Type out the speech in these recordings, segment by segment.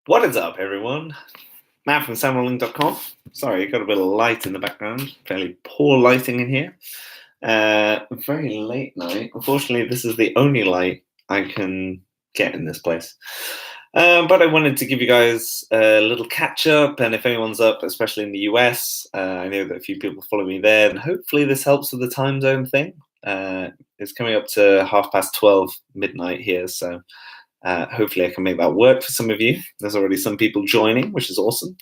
What is up, everyone? Matt from soundrolling.com. Sorry, got a bit of light in the background. Fairly poor lighting in here. Very late night. Unfortunately, this is the only light I can get in this place. But I wanted to give you guys a little catch up, and if anyone's up, especially in the US, I know that a few people follow me there, and hopefully this helps with the time zone thing. It's coming up to 12:30 midnight here, so hopefully I can make that work for some of you. There's already some people joining, which is awesome.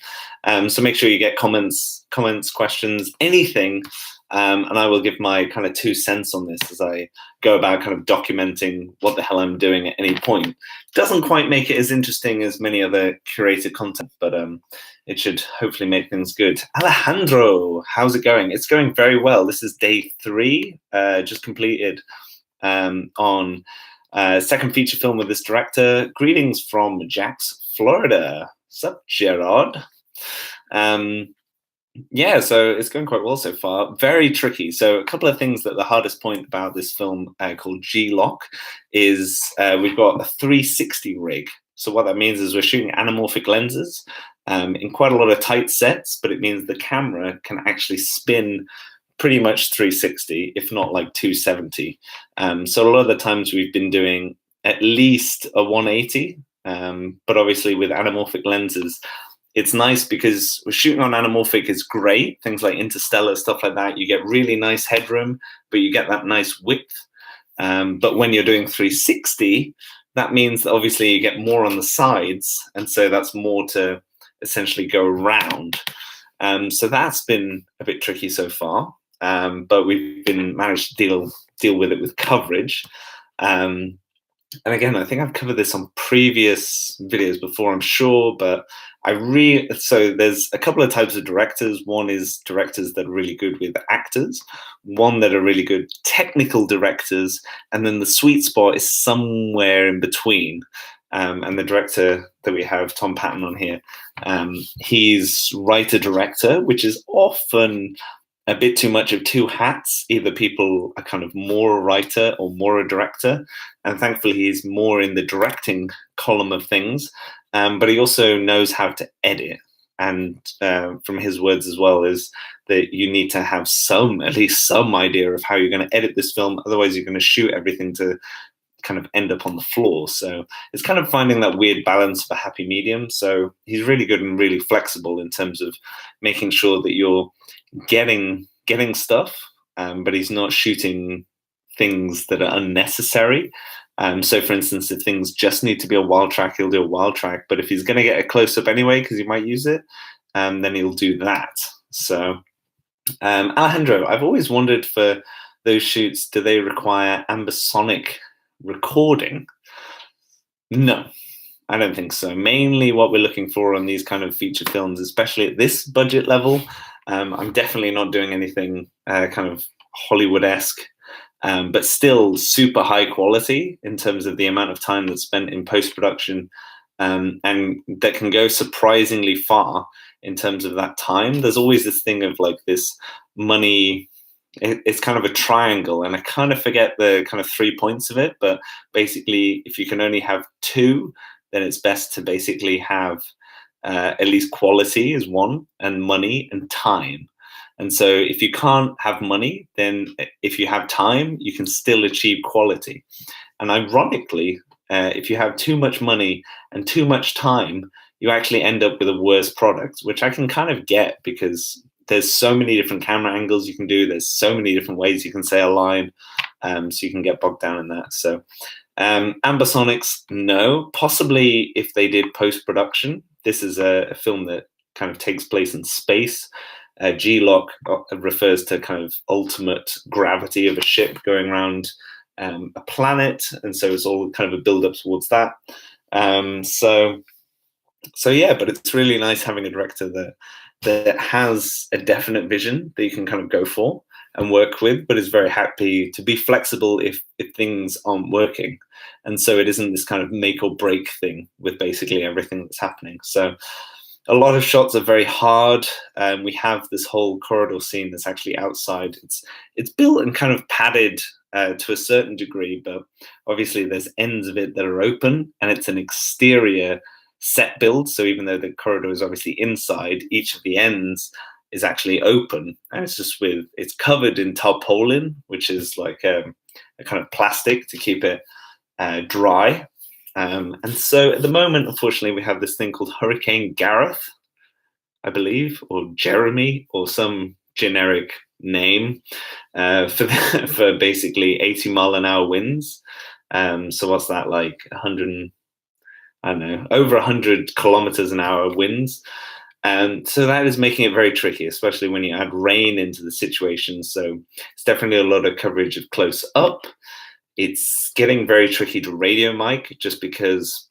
So make sure you get comments, questions, anything. And I will give my kind of 2 cents on this as I go about kind of documenting what the hell I'm doing at any point. Doesn't quite make it as interesting as many other curated content, but it should hopefully make things good. Alejandro, how's it going? It's going very well. This is day 3, just completed on second feature film with this director. Greetings from Jax, Florida. Sup, Gerard? Yeah, so it's going quite well so far. Very tricky. So a couple of things that the hardest point about this film called G-Lock is we've got a 360 rig. So what that means is we're shooting anamorphic lenses in quite a lot of tight sets, but it means the camera can actually spin pretty much 360, if not like 270. So a lot of the times we've been doing at least a 180, but obviously with anamorphic lenses, it's nice because we're shooting on anamorphic is great. Things like Interstellar, stuff like that, you get really nice headroom, but you get that nice width. But when you're doing 360, that means that obviously you get more on the sides, and so that's more to essentially go around. So that's been a bit tricky so far. But we've managed to deal with it with coverage. And again, I think I've covered this on previous videos before, I'm sure, but so there's a couple of types of directors. One is directors that are really good with actors, one that are really good technical directors, and then the sweet spot is somewhere in between. And the director that we have, Tom Patton, on here, he's writer-director, which is often a bit too much of two hats. Either people are kind of more a writer or more a director, and thankfully he's more in the directing column of things, but he also knows how to edit. And from his words as well, is that you need to have at least some idea of how you're going to edit this film, otherwise you're going to shoot everything to kind of end up on the floor. So it's kind of finding that weird balance of a happy medium. So he's really good and really flexible in terms of making sure that you're getting stuff, but he's not shooting things that are unnecessary. So for instance, if things just need to be a wild track, he'll do a wild track, but if he's going to get a close-up anyway because he might use it, then he'll do that. So Alejandro, I've always wondered, for those shoots, do they require ambisonic recording? No, I don't think so. Mainly what we're looking for on these kind of feature films, especially at this budget level, I'm definitely not doing anything kind of Hollywood-esque, but still super high quality in terms of the amount of time that's spent in post-production, and that can go surprisingly far in terms of that time. There's always this thing of like this money, it's kind of a triangle, and I kind of forget the kind of 3 points of it, but basically if you can only have 2, then it's best to basically have at least quality is 1, and money and time. And so if you can't have money, then if you have time, you can still achieve quality. And ironically, if you have too much money and too much time, you actually end up with a worse product, which I can kind of get, because there's so many different camera angles you can do. There's so many different ways you can say a line, so you can get bogged down in that. So ambisonics, no. Possibly if they did post-production. This is a film that kind of takes place in space. G-Lock refers to kind of ultimate gravity of a ship going around a planet, and so it's all kind of a build-up towards that. So yeah, but it's really nice having a director that has a definite vision that you can kind of go for and work with, but is very happy to be flexible if things aren't working. And so it isn't this kind of make or break thing with basically everything that's happening. So a lot of shots are very hard. We have this whole corridor scene that's actually outside. It's built and kind of padded to a certain degree, but obviously there's ends of it that are open, and it's an exterior set build. So even though the corridor is obviously inside, each of the ends is actually open, and it's covered in tarpaulin, which is like a kind of plastic to keep it dry. And so at the moment, unfortunately, we have this thing called Hurricane Gareth, I believe, or Jeremy, or some generic name for basically 80-mile-an-hour winds. So what's that, like 100? I don't know, over 100 kilometers an hour winds. So that is making it very tricky, especially when you add rain into the situation. So it's definitely a lot of coverage of close up. It's getting very tricky to radio mic just because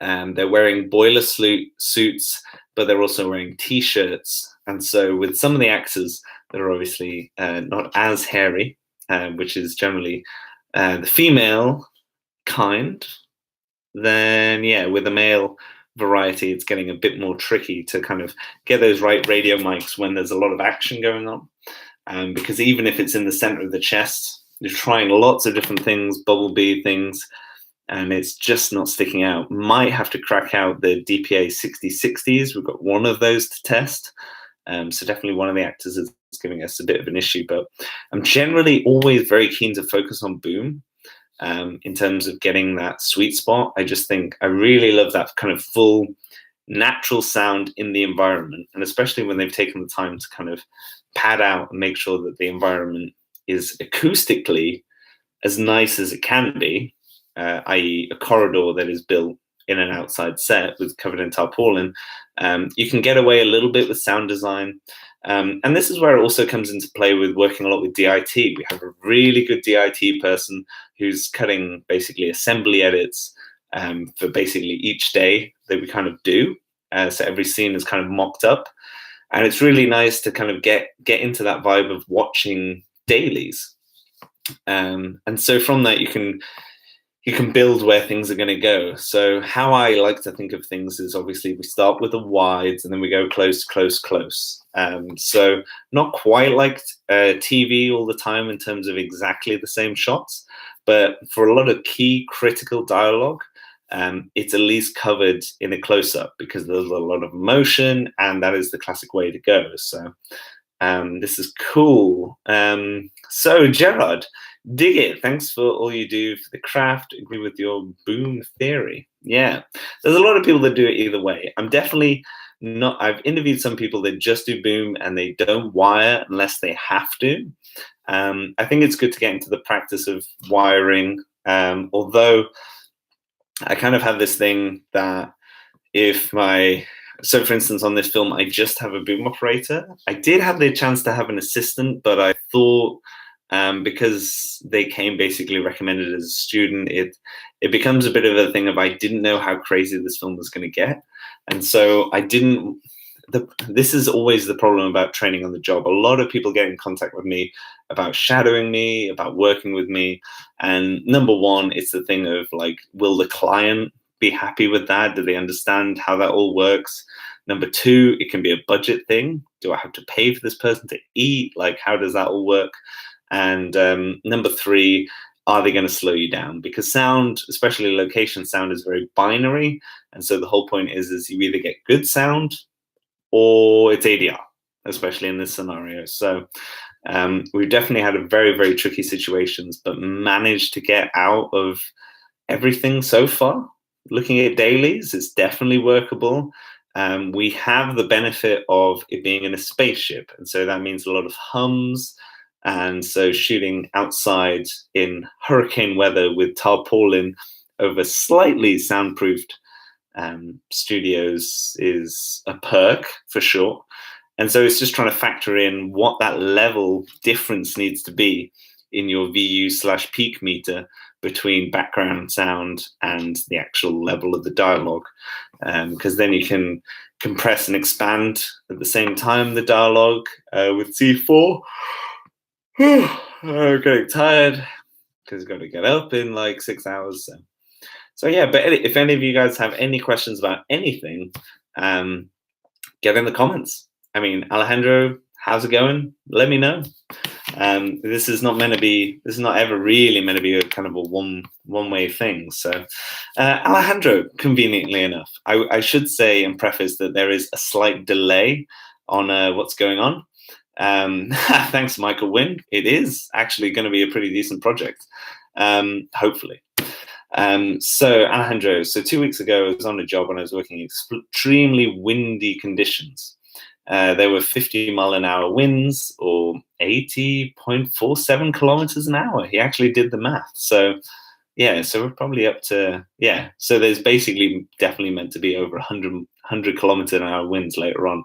they're wearing boiler suits, but they're also wearing t-shirts. And so with some of the actors that are obviously not as hairy, which is generally the female kind, then yeah, with the male variety, it's getting a bit more tricky to kind of get those right radio mics when there's a lot of action going on. Because even if it's in the center of the chest, you're trying lots of different things, bumblebee things, and it's just not sticking out. Might have to crack out the DPA 6060s. We've got one of those to test. So definitely one of the actors is giving us a bit of an issue, but I'm generally always very keen to focus on boom. In terms of getting that sweet spot. I just think I really love that kind of full natural sound in the environment, and especially when they've taken the time to kind of pad out and make sure that the environment is acoustically as nice as it can be, i.e. a corridor that is built in an outside set with covered in tarpaulin. You can get away a little bit with sound design. And this is where it also comes into play with working a lot with DIT. We have a really good DIT person who's cutting basically assembly edits for basically each day that we kind of do. So every scene is kind of mocked up. And it's really nice to kind of get into that vibe of watching dailies. And so from that, you can build where things are going to go. So how I like to think of things is obviously we start with the wides and then we go close, close, close. So not quite like TV all the time in terms of exactly the same shots, but for a lot of key critical dialogue, it's at least covered in a close-up because there's a lot of emotion, and that is the classic way to go. So this is cool. So Gerard, dig it. Thanks for all you do for the craft. Agree with your boom theory. Yeah, there's a lot of people that do it either way. I'm definitely not. I've interviewed some people that just do boom and they don't wire unless they have to. I think it's good to get into the practice of wiring. Although I kind of have this thing that so for instance, on this film, I just have a boom operator. I did have the chance to have an assistant, but I thought because they came basically recommended as a student, it becomes a bit of a thing of I didn't know how crazy this film was going to get. And so I didn't, this is always the problem about training on the job. A lot of people get in contact with me about shadowing me, about working with me. And number one, it's the thing of like, will the client be happy with that? Do they understand how that all works? Number two, it can be a budget thing. Do I have to pay for this person to eat? Like, how does that all work? And number three, are they going to slow you down? Because sound, especially location sound, is very binary. And so the whole point is you either get good sound or it's ADR, especially in this scenario. So we've definitely had a very, very tricky situations, but managed to get out of everything so far. Looking at dailies, it's definitely workable. We have the benefit of it being in a spaceship. And so that means a lot of hums. And so shooting outside in hurricane weather with tarpaulin over slightly soundproofed studios is a perk for sure. And so it's just trying to factor in what that level difference needs to be in your VU/peak meter between background sound and the actual level of the dialogue. Because then you can compress and expand at the same time the dialogue with C4. I'm getting tired because I've got to get up in like 6 hours. So yeah, but if any of you guys have any questions about anything, get in the comments. I mean, Alejandro how's it going? Let me know. This is not ever really meant to be a kind of a one-way thing. So, Alejandro, conveniently enough, I should say and preface that there is a slight delay on what's going on. Thanks, Michael Wynn. It is actually going to be a pretty decent project, hopefully. So Alejandro, 2 weeks ago, I was on a job when I was working in extremely windy conditions. There were 50-mile-an-hour winds, or 80.47 kilometers an hour. He actually did the math. So, yeah, so we're probably up to, yeah. So there's basically definitely meant to be over 100 kilometer an hour winds later on.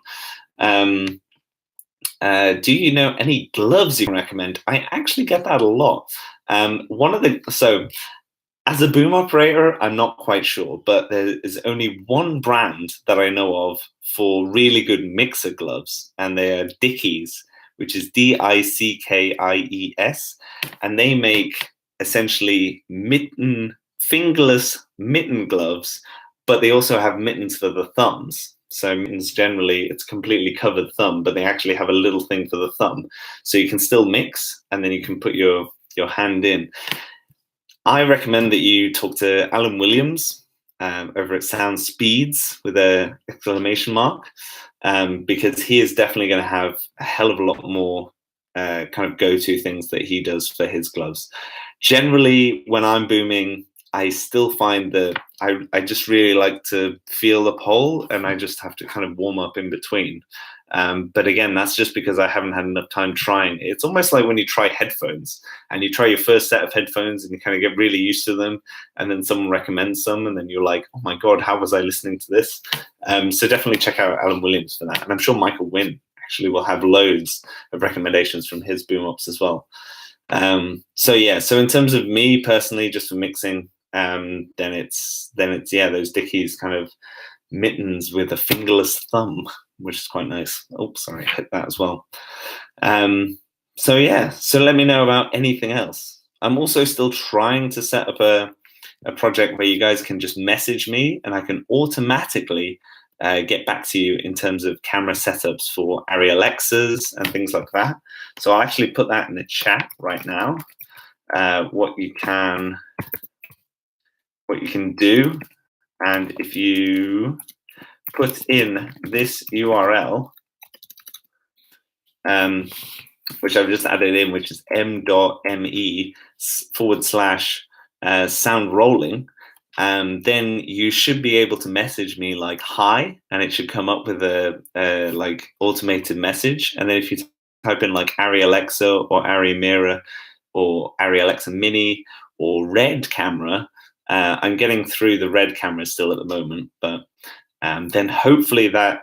Do you know any gloves you can recommend? I actually get that a lot. As a boom operator, I'm not quite sure, but there is only one brand that I know of for really good mixer gloves, and they are Dickies, which is Dickies, and they make essentially fingerless mitten gloves, but they also have mittens for the thumbs. So mittens generally, it's completely covered thumb, but they actually have a little thing for the thumb. So you can still mix, and then you can put your hand in. I recommend that you talk to Alan Williams over at Sound Speeds with an exclamation mark, because he is definitely going to have a hell of a lot more kind of go-to things that he does for his gloves. Generally, when I'm booming, I still find that I just really like to feel the pole, and I just have to kind of warm up in between. But again, that's just because I haven't had enough time trying. It's almost like when you try headphones and you try your first set of headphones and you kind of get really used to them, and then someone recommends some, and then you're like, oh my God, how was I listening to this? So definitely check out Alan Williams for that. And I'm sure Michael Wynn actually will have loads of recommendations from his boom ups as well. So in terms of me personally, just for mixing, then it's those Dickies kind of mittens with a fingerless thumb, which is quite nice. Oh, sorry, I hit that as well. So let me know about anything else. I'm also still trying to set up a project where you guys can just message me and I can automatically get back to you in terms of camera setups for Arri Alexas and things like that. So I'll actually put that in the chat right now. What you can do, and if you put in this URL, which I've just added in, which is m.me/sound rolling, then you should be able to message me like hi, and it should come up with a like automated message. And then if you type in like Arri Alexa or Arri Mirror or Arri Alexa Mini or Red Camera, I'm getting through the Red camera still at the moment, but then hopefully that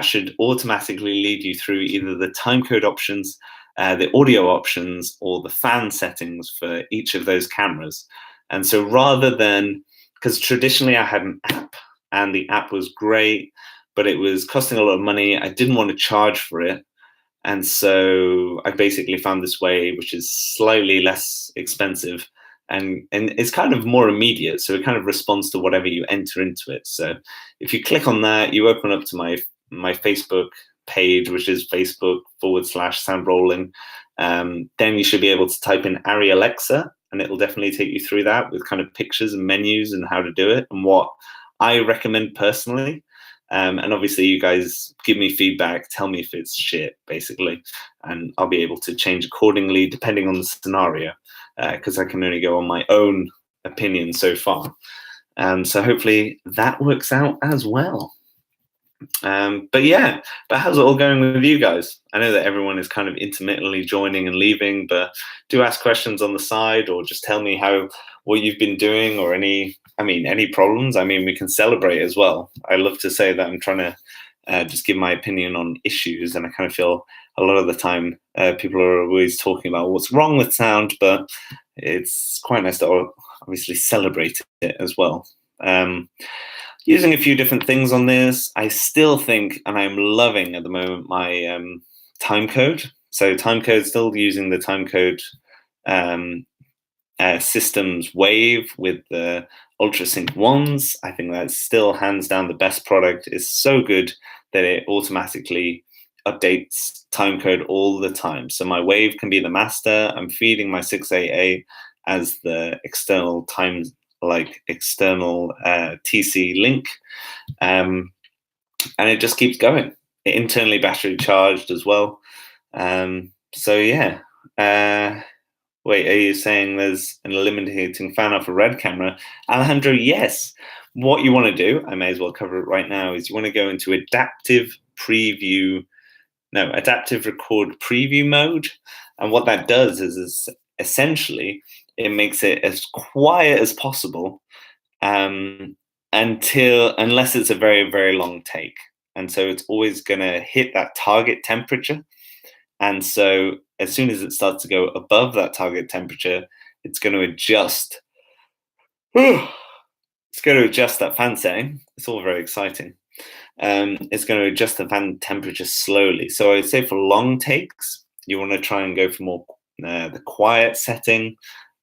should automatically lead you through either the timecode options, the audio options, or the fan settings for each of those cameras. And so rather than, because traditionally I had an app and the app was great, but it was costing a lot of money. I didn't want to charge for it. And so I basically found this way, which is slightly less expensive, and it's kind of more immediate. So it kind of responds to whatever you enter into it. So if you click on that, you open up to my Facebook page, which is Facebook.com/sound rolling. Then you should be able to type in Arri Alexa, and it'll definitely take you through that with kind of pictures and menus and how to do it and what I recommend personally. And obviously you guys give me feedback, tell me if it's shit, basically, and I'll be able to change accordingly depending on the scenario, because I can only go on my own opinion so far. So hopefully that works out as well. But how's it all going with you guys? I know that everyone is kind of intermittently joining and leaving, but do ask questions on the side, or just tell me what you've been doing, or any problems. I mean, we can celebrate as well. I love to say that I'm trying to just give my opinion on issues, and I kind of feel a lot of the time people are always talking about what's wrong with sound, but it's quite nice to obviously celebrate it as well. Using a few different things on this, I still think, and I'm loving at the moment, my timecode. So timecode, still using the timecode systems Wave with the UltraSync ones. I think that's still hands down the best product. It's so good that it automatically updates time code all the time. So my wave can be the master. I'm feeding my 688 as the external external TC link, and it just keeps going. It internally battery charged as well. So yeah. Wait, are you saying there's an eliminating fan off a red camera? Alejandro, yes. What you want to do, I may as well cover it right now, is you want to go into adaptive record preview mode. And what that does is essentially it makes it as quiet as possible unless it's a very, very long take. And so it's always going to hit that target temperature. And so as soon as it starts to go above that target temperature, it's going to adjust. It's going to adjust that fan setting. It's all very exciting. It's going to adjust the fan temperature slowly. So I would say for long takes, you want to try and go for more the quiet setting.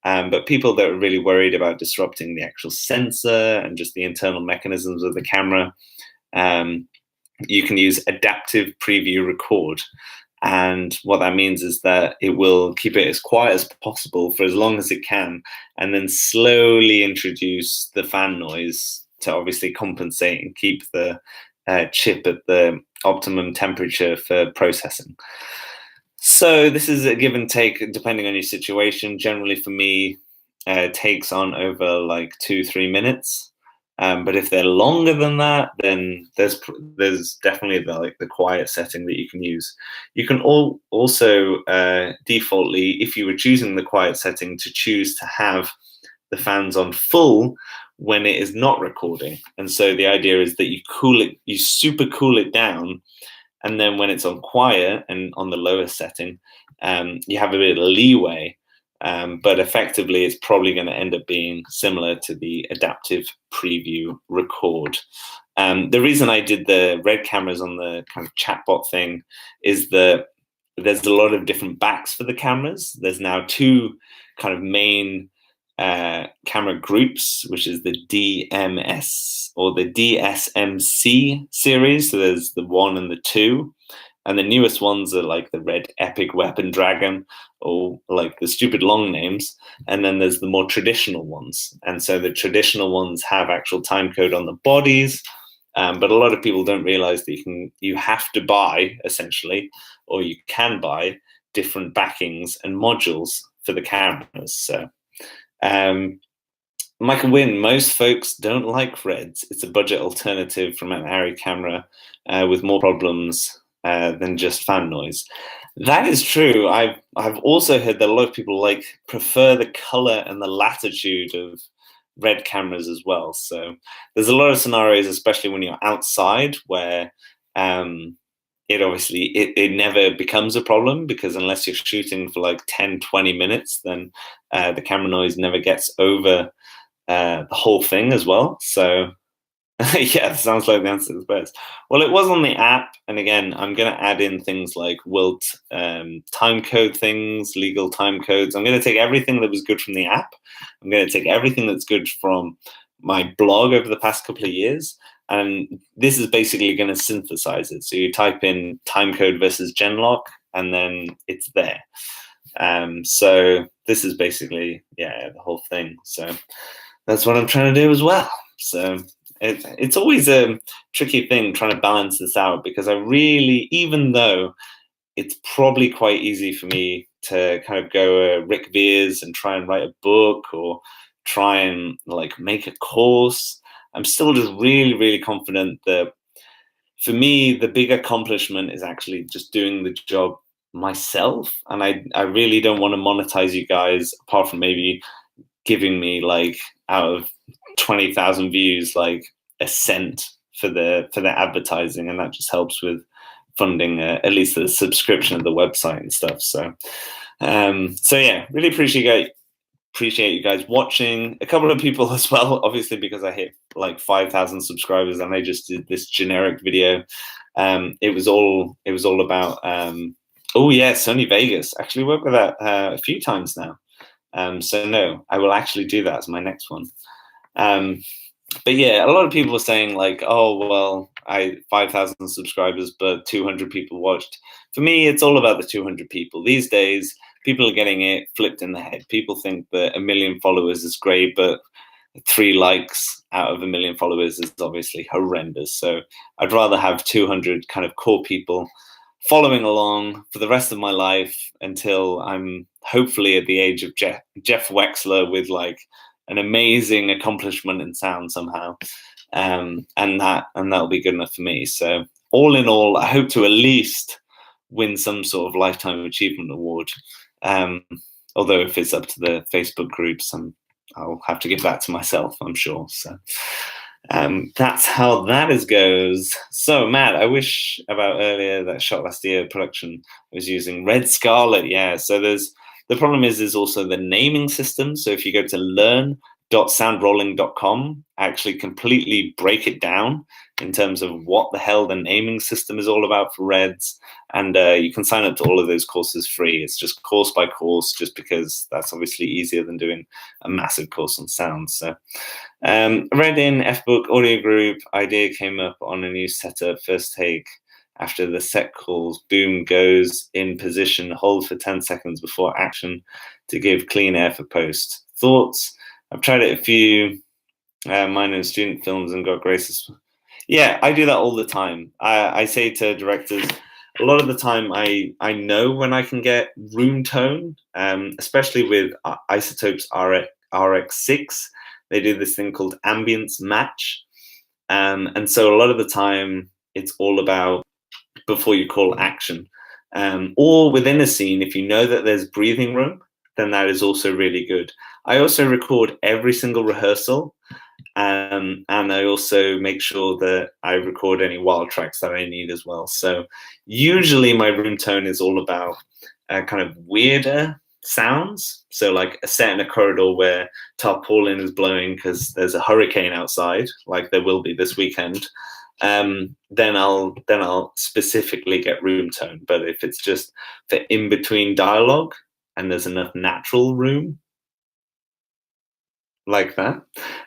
But people that are really worried about disrupting the actual sensor and just the internal mechanisms of the camera, you can use adaptive preview record. And what that means is that it will keep it as quiet as possible for as long as it can, and then slowly introduce the fan noise to obviously compensate and keep the chip at the optimum temperature for processing. So this is a give and take depending on your situation. Generally for me, takes on over like 2-3 minutes. But if they're longer than that, then there's definitely the quiet setting that you can use. You can also defaultly, if you were choosing the quiet setting, to choose to have the fans on full when it is not recording. And so the idea is that you super cool it down, and then when it's on quiet and on the lower setting, you have a bit of leeway. But effectively, it's probably going to end up being similar to the adaptive preview record. The reason I did the red cameras on the kind of chatbot thing is that there's a lot of different backs for the cameras. There's now 2 kind of main camera groups, which is the DMS or the DSMC series. So there's the 1 and the 2. And the newest ones are like the Red Epic Weapon Dragon, or like the stupid long names. And then there's the more traditional ones. And so the traditional ones have actual time code on the bodies. But a lot of people don't realize that you have to buy, essentially, or you can buy different backings and modules for the cameras. So Michael Wynn, most folks don't like reds. It's a budget alternative from an Arri camera with more problems than just fan noise. That is true. I've also heard that a lot of people prefer the color and the latitude of red cameras as well. So there's a lot of scenarios, especially when you're outside, where it never becomes a problem, because unless you're shooting for like 10-20 minutes, then the camera noise never gets over the whole thing as well. So yeah, that sounds like the answer is best. Well, it was on the app, and again, I'm going to add in things like wilt time code things, legal time codes. I'm going to take everything that was good from the app. I'm going to take everything that's good from my blog over the past couple of years, and this is basically going to synthesize it. So you type in time code versus Genlock, and then it's there. So this is basically, the whole thing. So that's what I'm trying to do as well. So it's always a tricky thing trying to balance this out, because I really, even though it's probably quite easy for me to kind of go Rick Veers and try and write a book or try and make a course, I'm still just really, really confident that for me, the big accomplishment is actually just doing the job myself. And I really don't want to monetize you guys, apart from maybe giving me out of 20,000 views, a cent for the advertising, and that just helps with funding at least the subscription of the website and stuff. So yeah, really appreciate you guys watching. A couple of people as well, obviously, because I hit 5,000 subscribers and I just did this generic video. It was all about Sony Vegas. Actually worked with that a few times now. So no, I will actually do that as my next one. But yeah, a lot of people are saying oh, well, I 5,000 subscribers, but 200 people watched. For me, it's all about the 200 people. These days, people are getting it flipped in the head. People think that 1 million followers is great, but 3 likes out of 1 million followers is obviously horrendous. So I'd rather have 200 kind of core people following along for the rest of my life until I'm hopefully at the age of Jeff Wexler with like an amazing accomplishment in sound somehow. And that'll be good enough for me. So all in all, I hope to at least win some sort of lifetime achievement award. Although if it's up to the Facebook groups, I'll have to give that to myself, I'm sure. So that's how that goes. So Matt, I wish about earlier that shot last year production was using Red Scarlet. Yeah. So the problem is also the naming system. So if you go to learn.soundrolling.com, actually completely break it down in terms of what the hell the naming system is all about for Reds. And you can sign up to all of those courses free. It's just course by course, just because that's obviously easier than doing a massive course on sound. So read in F-Book audio group, idea came up on a new setup, first take. After the set calls, boom goes in position, hold for 10 seconds before action to give clean air for post. Thoughts? I've tried it a few minor and student films and got graces. Yeah, I do that all the time. I say to directors, a lot of the time I know when I can get room tone, especially with Isotope's RX6. They do this thing called ambience match. And so a lot of the time it's all about before you call action. Or within a scene, if you know that there's breathing room, then that is also really good. I also record every single rehearsal, and I also make sure that I record any wild tracks that I need as well. So usually my room tone is all about kind of weirder sounds. So like a set in a corridor where tarpaulin is blowing because there's a hurricane outside, like there will be this weekend. Then I'll specifically get room tone. But if it's just for in between dialogue and there's enough natural room like that,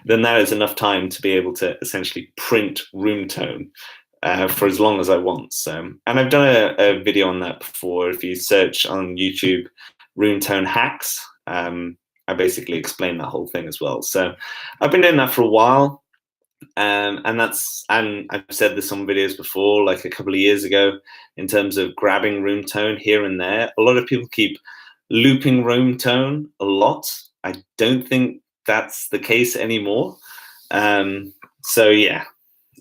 then that is enough time to be able to essentially print room tone for as long as I want. So, and I've done a video on that before. If you search on YouTube room tone hacks, I basically explain that whole thing as well. So I've been doing that for a while. And I've said this on videos before, like a couple of years ago, in terms of grabbing room tone here and there. A lot of people keep looping room tone a lot. I don't think that's the case anymore. So yeah.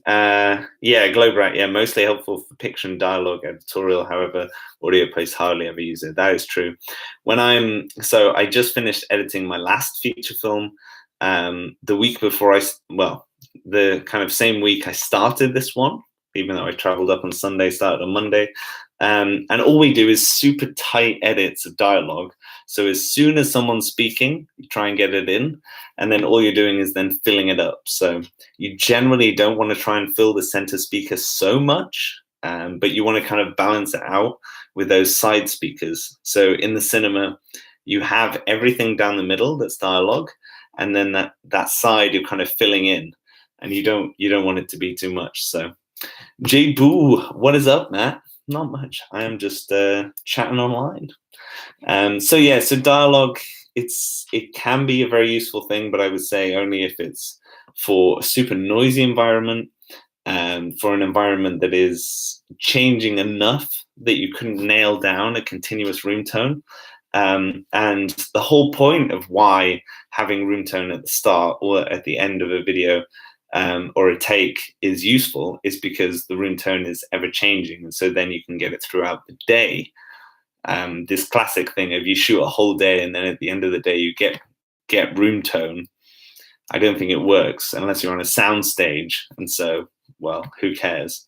Globrat, mostly helpful for picture and dialogue editorial. However, audio plays hardly ever use it. That is true. I just finished editing my last feature film the week before the kind of same week I started this one, even though I traveled up on Sunday, started on Monday. And all we do is super tight edits of dialogue. So as soon as someone's speaking, you try and get it in, and then all you're doing is then filling it up. So you generally don't want to try and fill the center speaker so much, but you want to kind of balance it out with those side speakers. So in the cinema, you have everything down the middle that's dialogue, and then that side you're kind of filling in, and you don't want it to be too much. So J Boo, what is up, Matt? Not much. I am just chatting online. So dialogue, it can be a very useful thing, but I would say only if it's for a super noisy environment, for an environment that is changing enough that you couldn't nail down a continuous room tone. And the whole point of why having room tone at the start or at the end of a video or a take is useful is because the room tone is ever changing, and so then you can get it throughout the day. This classic thing of you shoot a whole day and then at the end of the day you get room tone. I don't think it works unless you're on a sound stage, and so, well, who cares?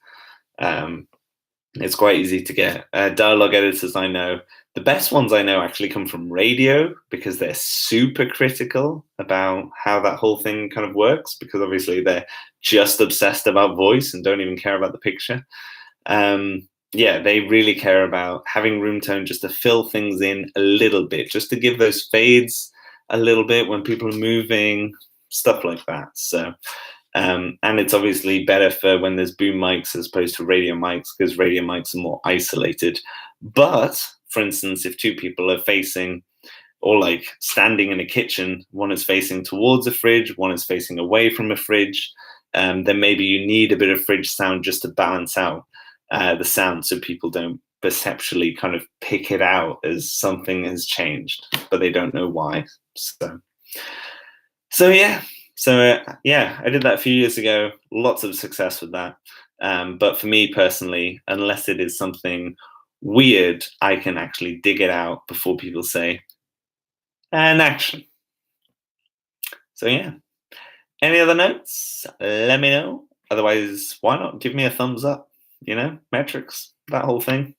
It's quite easy to get. Dialogue editors I know, the best ones I know actually come from radio, because they're super critical about how that whole thing kind of works, because obviously they're just obsessed about voice and don't even care about the picture. They really care about having room tone just to fill things in a little bit, just to give those fades a little bit when people are moving, stuff like that. So And it's obviously better for when there's boom mics as opposed to radio mics, because radio mics are more isolated. But for instance, if two people are facing or like standing in a kitchen, one is facing towards a fridge, one is facing away from a fridge, then maybe you need a bit of fridge sound just to balance out the sound so people don't perceptually kind of pick it out as something has changed, but they don't know why. So yeah. Yeah, I did that a few years ago. Lots of success with that. But for me personally, unless it is something weird, I can actually dig it out before people say, and action. So yeah. Any other notes? Let me know. Otherwise, why not give me a thumbs up? Metrics, that whole thing.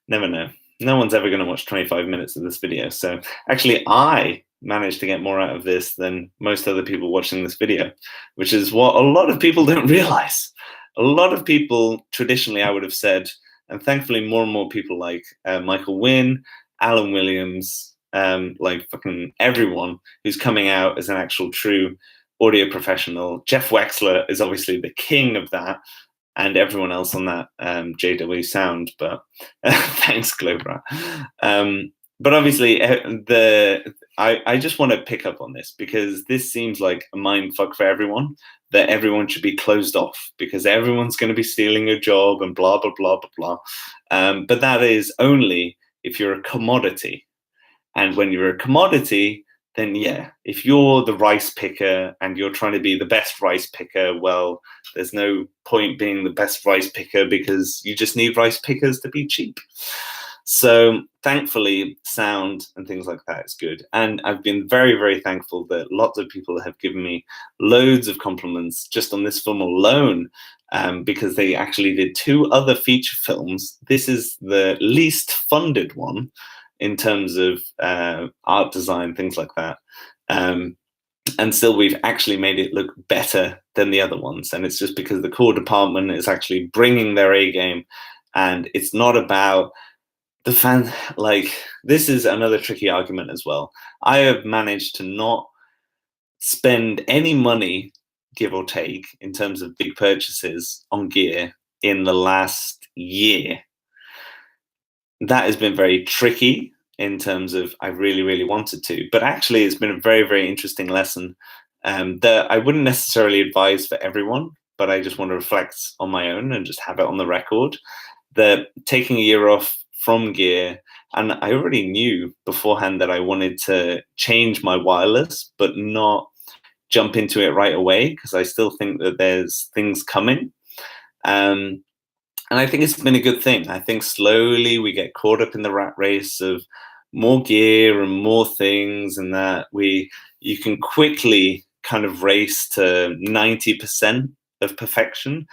Never know. No one's ever going to watch 25 minutes of this video. So actually, I managed to get more out of this than most other people watching this video, which is what a lot of people don't realize. A lot of people traditionally, I would have said, and thankfully more and more people like Michael Wynn, Alan Williams, like fucking everyone who's coming out as an actual true audio professional. Jeff Wexler is obviously the king of that, and everyone else on that JW Sound, but thanks, Globra. But obviously, I just want to pick up on this because this seems like a mind fuck for everyone, that everyone should be closed off because everyone's going to be stealing your job and blah, blah, blah, blah, blah. But that is only if you're a commodity. And when you're a commodity, then yeah, if you're the rice picker and you're trying to be the best rice picker, well, there's no point being the best rice picker because you just need rice pickers to be cheap. So thankfully, sound and things like that is good. And I've been very, very thankful that lots of people have given me loads of compliments just on this film alone, because they actually did 2 other feature films. This is the least funded one in terms of art design, things like that. And still we've actually made it look better than the other ones. And it's just because the core department is actually bringing their A game. And it's not about the fan. Like, this is another tricky argument as well. I have managed to not spend any money, give or take, in terms of big purchases on gear in the last year. That has been very tricky in terms of I really, really wanted to. But actually, it's been a very, very interesting lesson that I wouldn't necessarily advise for everyone, but I just want to reflect on my own and just have it on the record that taking a year off from gear, and I already knew beforehand that I wanted to change my wireless, but not jump into it right away because I still think that there's things coming. And I think it's been a good thing. I think slowly we get caught up in the rat race of more gear and more things, and that you can quickly kind of race to 90% of perfection.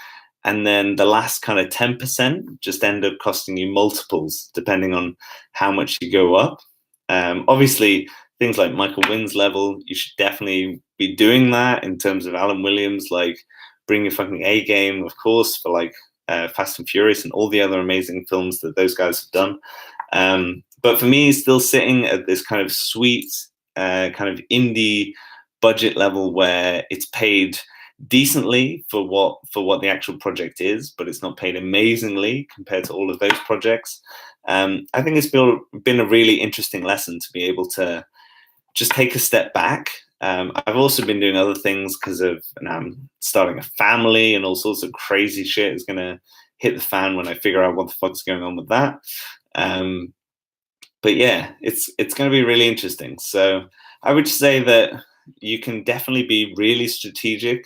And then the last kind of 10% just end up costing you multiples, depending on how much you go up. Obviously, things like Michael Wynn's level, you should definitely be doing that in terms of Alan Williams, like bring your fucking A game, of course, for like Fast and Furious and all the other amazing films that those guys have done. But for me, still sitting at this kind of sweet, kind of indie budget level where it's paid decently for what the actual project is, but it's not paid amazingly compared to all of those projects. I think it's been a really interesting lesson to be able to just take a step back. I've also been doing other things because of I'm starting a family and all sorts of crazy shit is going to hit the fan when I figure out what the fuck's going on with that. But yeah, it's going to be really interesting. So I would say that you can definitely be really strategic,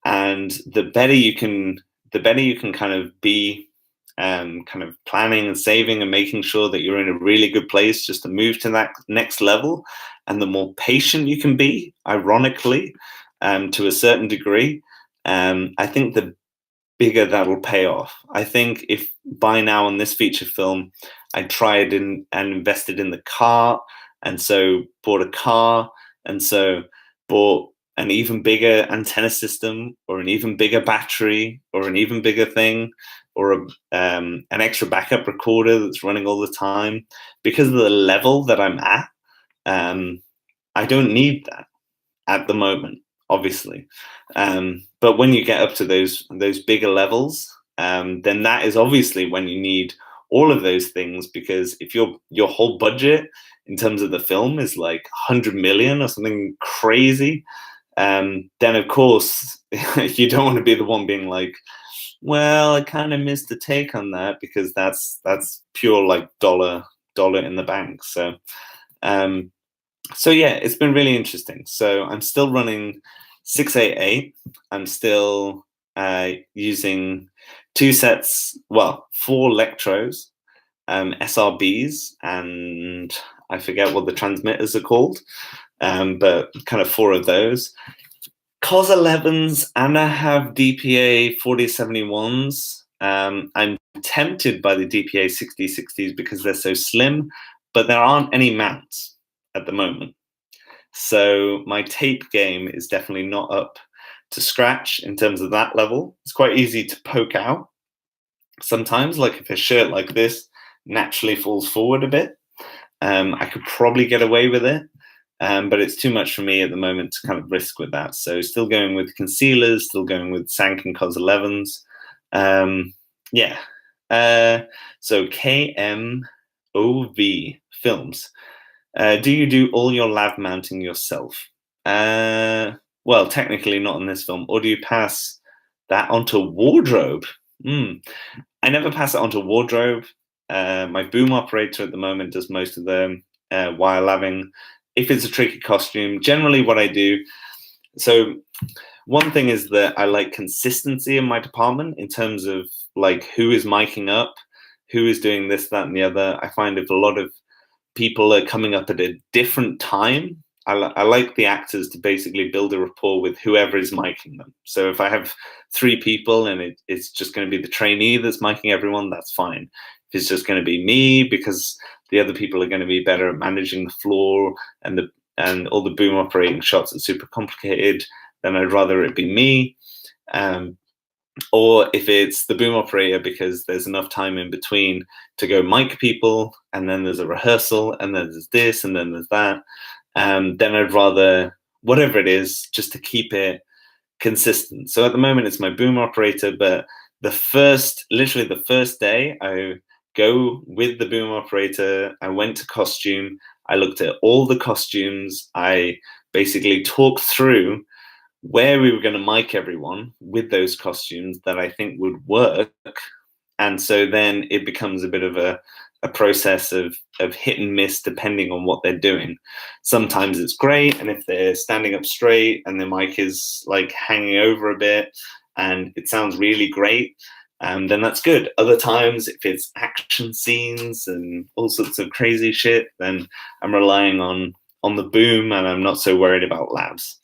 and the better you can kind of be kind of planning and saving and making sure that you're in a really good place just to move to that next level. And the more patient you can be, ironically, to a certain degree, I think the bigger that'll pay off. I think if by now on this feature film, I tried and invested in the car, and so bought a car, and so bought an even bigger antenna system, or an even bigger battery, or an even bigger thing, or an extra backup recorder that's running all the time, because of the level that I'm at, I don't need that at the moment. obviously. But when you get up to those bigger levels, then that is obviously when you need all of those things, because if your whole budget in terms of the film is like 100 million or something crazy, then of course you don't want to be the one being like, well, I kind of missed the take on that, because that's pure like dollar in the bank. Um, so yeah, it's been really interesting. So I'm still running 688. I'm still using four Lectros, SRBs, and I forget what the transmitters are called, but kind of four of those. COS 11s, and I have DPA 4071s. I'm tempted by the DPA 6060s because they're so slim, but there aren't any mounts at the moment. So my tape game is definitely not up to scratch in terms of that level. It's quite easy to poke out sometimes, like if a shirt like this naturally falls forward a bit, I could probably get away with it. But it's too much for me at the moment to kind of risk with that. So still going with concealers, still going with Sanken COS 11s. Yeah. So KMOV Films. Do you do all your lav mounting yourself? Well, technically not in this film. Or do you pass that onto wardrobe? I never pass it onto wardrobe. My boom operator at the moment does most of the wire laving. If it's a tricky costume, generally what I do, so one thing is that I like consistency in my department in terms of like who is miking up, who is doing this, that, and the other. I find if a lot of people are coming up at a different time, I like the actors to basically build a rapport with whoever is miking them. So if I have three people and it's just going to be the trainee that's miking everyone, that's fine. If it's just going to be me because the other people are going to be better at managing the floor and all the boom operating shots are super complicated, then I'd rather it be me. Or if it's the boom operator because there's enough time in between to go mic people, and then there's a rehearsal, and then there's this, and then there's that, then I'd rather, whatever it is, just to keep it consistent. So at the moment it's my boom operator, but literally the first day I go with the boom operator, I went to costume, I looked at all the costumes, I basically talked through where we were going to mic everyone with those costumes that I think would work. And so then it becomes a bit of a process of hit and miss depending on what they're doing. Sometimes it's great, and if they're standing up straight and the mic is like hanging over a bit and it sounds really great, then that's good. Other times, if it's action scenes and all sorts of crazy shit, then I'm relying on the boom and I'm not so worried about lavs.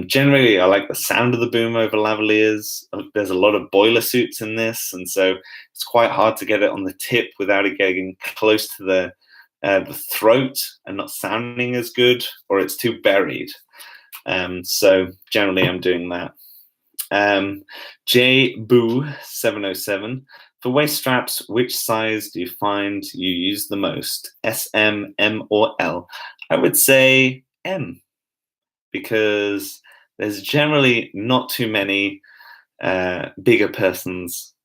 Generally, I like the sound of the boom over lavaliers. There's a lot of boiler suits in this, and so it's quite hard to get it on the tip without it getting close to the throat and not sounding as good, or it's too buried. So generally, I'm doing that. JBoo707. For waist straps, which size do you find you use the most? SM, M, or L? I would say M, because there's generally not too many bigger persons,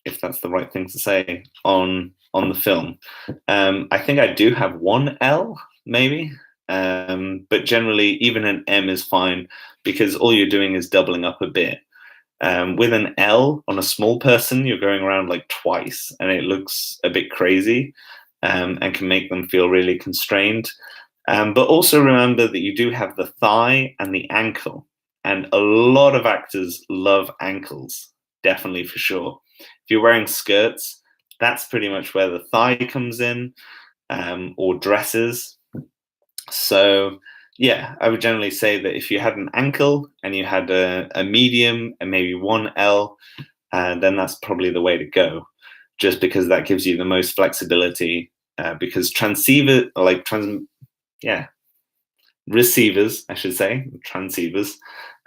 if that's the right thing to say, on the film. I think I do have one L, maybe, but generally even an M is fine because all you're doing is doubling up a bit. With an L on a small person, you're going around like twice, and it looks a bit crazy and can make them feel really constrained. But also remember that you do have the thigh and the ankle, and a lot of actors love ankles, definitely for sure. If you're wearing skirts, that's pretty much where the thigh comes in, or dresses. So yeah, I would generally say that if you had an ankle and you had a medium and maybe one L, then that's probably the way to go, just because that gives you the most flexibility. Because receivers, I should say, transceivers.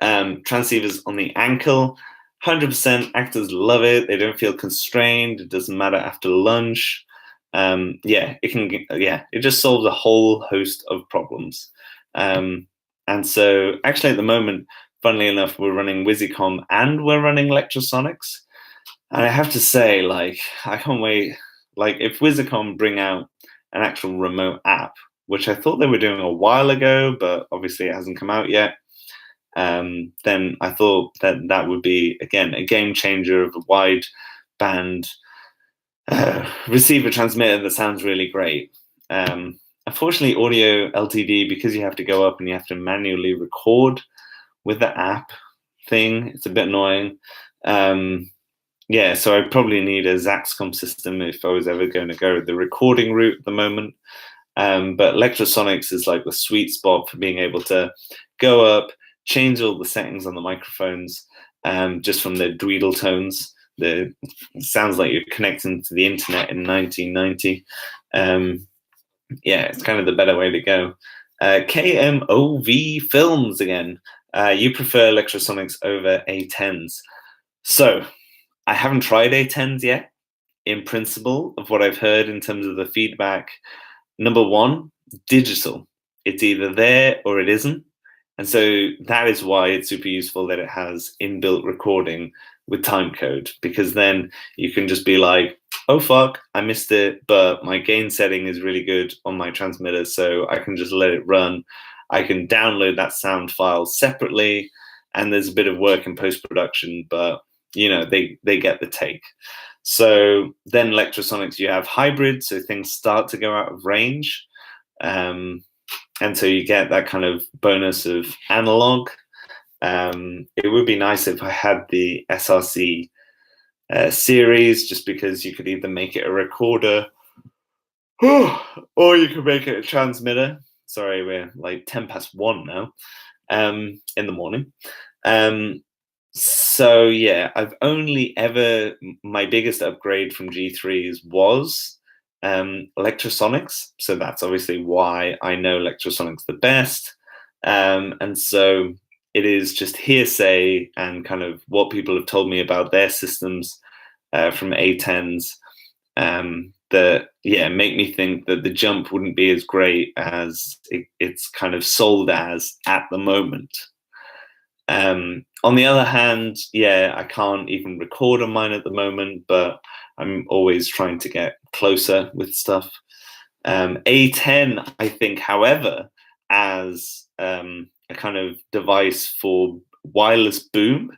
Transceivers on the ankle, 100% actors love it. They don't feel constrained. It doesn't matter after lunch. It just solves a whole host of problems. And And so actually at the moment, funnily enough, we're running Wizicom and we're running Lectrosonics. And I have to say, like, I can't wait. Like, if Wizicom bring out an actual remote app, which I thought they were doing a while ago, but obviously it hasn't come out yet, then I thought that that would be, again, a game changer of a wide band receiver transmitter that sounds really great. Unfortunately, Audio LTD, because you have to go up and you have to manually record with the app thing, it's a bit annoying. Yeah, so I probably need a Zaxcom system if I was ever going to go the recording route at the moment. But Lectrosonics is like the sweet spot for being able to go up, change all the settings on the microphones just from the dweedle tones. It sounds like you're connecting to the internet in 1990. Yeah, it's kind of the better way to go. KMOV Films again. You prefer Lectrosonics over A10s. So I haven't tried A10s yet. In principle, of what I've heard in terms of the feedback, number one, digital. It's either there or it isn't. And so that is why it's super useful that it has inbuilt recording with timecode, because then you can just be like, oh, fuck, I missed it, but my gain setting is really good on my transmitter, so I can just let it run. I can download that sound file separately, and there's a bit of work in post-production, but they get the take. So then Lectrosonics, you have hybrid, so things start to go out of range. And so you get that kind of bonus of analog. It would be nice if I had the SRC series, just because you could either make it a recorder or you could make it a transmitter. Sorry, we're like 1:10 now in the morning. So yeah, I've only ever, my biggest upgrade from G3s was Lectrosonics. So that's obviously why I know Lectrosonics the best. And so it is just hearsay and kind of what people have told me about their systems from A10s that, yeah, make me think that the jump wouldn't be as great as it's kind of sold as at the moment. On the other hand, yeah, I can't even record on mine at the moment, but I'm always trying to get closer with stuff. A10, I think, however, as a kind of device for wireless boom,